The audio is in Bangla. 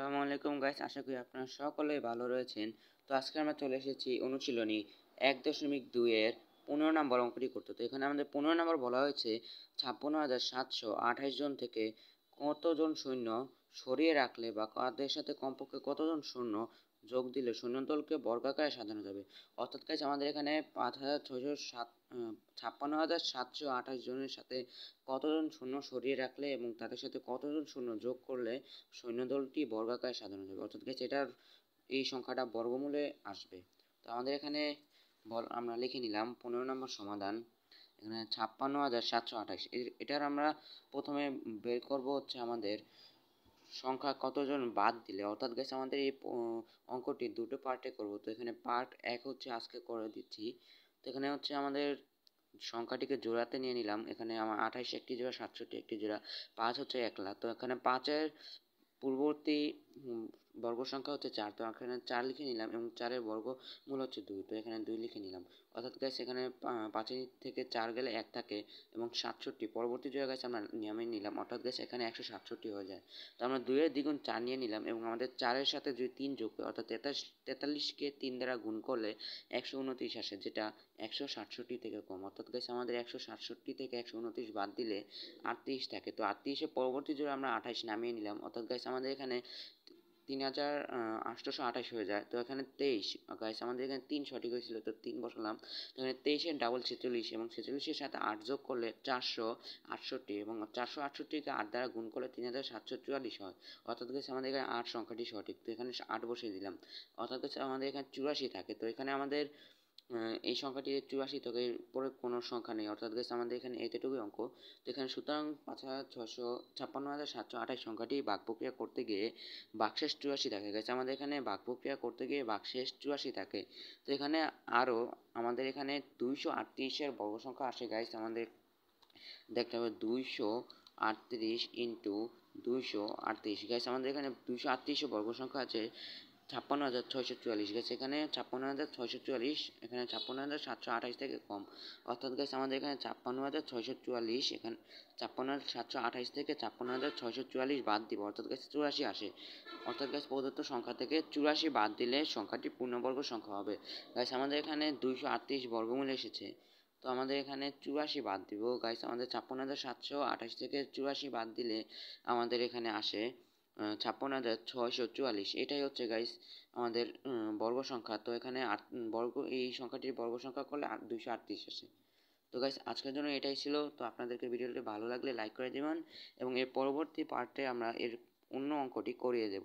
আসসালামু আলাইকুম গাইস, আশা করি আপনারা সকলেই ভালো রয়েছেন। তো আজকে আমরা চলে এসেছি অনুশীলনী 1.2 এর 15 নম্বর অঙ্কটি করতে। তো এখানে আমাদের 15 নম্বর বলা হয়েছে 56,728 জন থেকে কতজন সৈন্য সরিয়ে রাখলে বা কাদের সাথে কমপক্ষে কতজন সৈন্য যোগ দিলে সৈন্যদলকে বর্গাকারে সাজানো যাবে। অর্থাৎ গাইস আমাদের এখানে 56,728 জনের সাথে কতজন সৈন্য সরিয়ে রাখলে এবং তাদের সাথে কতজন সৈন্য যোগ করলে সৈন্যদলটি বর্গাকারে সাজানো যাবে। অর্থাৎ গাইস এটার এই সংখ্যাটা বর্গমূলে আসবে। তো আমাদের এখানে আমরা লিখে নিলাম 15 নম্বর সমাধান। এখানে 56,728 এটার আমরা প্রথমে বের করব হচ্ছে আমাদের সংখ্যা কতজন বাদ দিলে। অর্থাৎ গাইস আমাদের এই অঙ্কটি দুটো পার্টে করব। তো এখানে পার্ট 1 হচ্ছে আজকে করে দিচ্ছি। তো এখানে হচ্ছে আমাদের সংখ্যাটিকে জোড়াতে নিয়ে নিলাম। এখানে আমার 28 একটি জোড়া, 67 একটি জোড়া, 5 হচ্ছে একলা। তো এখানে 5-এর পূর্ববর্তী বর্গ সংখ্যা হচ্ছে 4, তো এখানে 4 লিখে নিলাম এবং 4-এর বর্গমূল হচ্ছে 2, তো এখানে 2 লিখে নিলাম। অর্থাৎ গাইস এখানে 5 থেকে 4 গেলে 1 থাকে এবং 67 পরবর্তী জোড়া গাইস আমরা নিয়মে নিলাম। অর্থাৎ গাইস এখানে 167 হয়ে যায়। তো আমরা 2-এর দ্বিগুণ 4 নিয়ে নিলাম এবং আমাদের 4-এর সাথে যদি 3 যোগ করি অর্থাৎ 43কে 3 দ্বারা গুণ করলে 129 আসে, যেটা 167 থেকে কম। অর্থাৎ গাইস আমাদের 167 থেকে 129 বাদ দিলে 38 থাকে। তো 38-এর পরবর্তী জোড়া আমরা 28 নামিয়ে নিলাম। অর্থাৎ গাইস আমাদের এখানে 3,828 হয়ে যায়। তো এখানে 23 গাইস আমাদের এখানে 3 সঠিক হয়েছিল, তো 3 বসালাম। তো এখানে 23-এর ডাবল 46 এবং 46-এর সাথে 8 যোগ করলে 468 এবং 468কে 8 দ্বারা গুণ করলে 3,744 হয়। অর্থাৎ গাইস আমাদের এখানে 8 সংখ্যাটি সঠিক। তো এখানে 8 বসিয়ে দিলাম। অর্থাৎ গাইস আমাদের এখানে 84 থাকে। তো এখানে আমাদের এই সংখ্যাটি 84 থেকে পরে কোনো সংখ্যা নেই। অর্থাৎ গাইস আমাদের এখানে এতটুকুই অঙ্ক। তো এখানে সুতরাং 56,728 সংখ্যাটি ভাগ প্রক্রিয়া করতে গিয়ে ভাগশেষ 84 থাকে। গাইস আমাদের এখানে ভাগ প্রক্রিয়া করতে গিয়ে ভাগশেষ 84 থাকে। তো এখানে আরও আমাদের এখানে 238-এর বর্গ সংখ্যা আসে। গাইস আমাদের দেখতে হবে 238 ইন্টু 238। গাইস আমাদের এখানে 238 বর্গ সংখ্যা আছে 56,644। গেছে এখানে 56,644, এখানে 56,728 থেকে কম। অর্থাৎ গাইস আমাদের এখানে 56,644, এখানে 56,728 থেকে 56,644 বাদ দিব, অর্থাৎ গাইস 84 আসে। অর্থাৎ গাইস প্রদত্ত সংখ্যা থেকে 84 বাদ দিলে সংখ্যাটি পূর্ণবর্গ সংখ্যা হবে। গাইস আমাদের এখানে 238 বর্গমূল এসেছে, তো আমাদের এখানে 84 বাদ দিব। গাইস আমাদের 56,728 থেকে 84 বাদ দিলে আমাদের এখানে আসে 56,644। এটাই হচ্ছে গাইস আমাদের বর্গ সংখ্যা। তো এখানে এই সংখ্যাটির বর্গ সংখ্যা করলে 238 আসে। তো গাইস আজকের জন্য এটাই ছিল। তো আপনাদেরকে ভিডিওটি ভালো লাগলে লাইক করে দেবেন এবং এর পরবর্তী পার্টে আমরা এর অন্য অঙ্কটি করিয়ে দেব।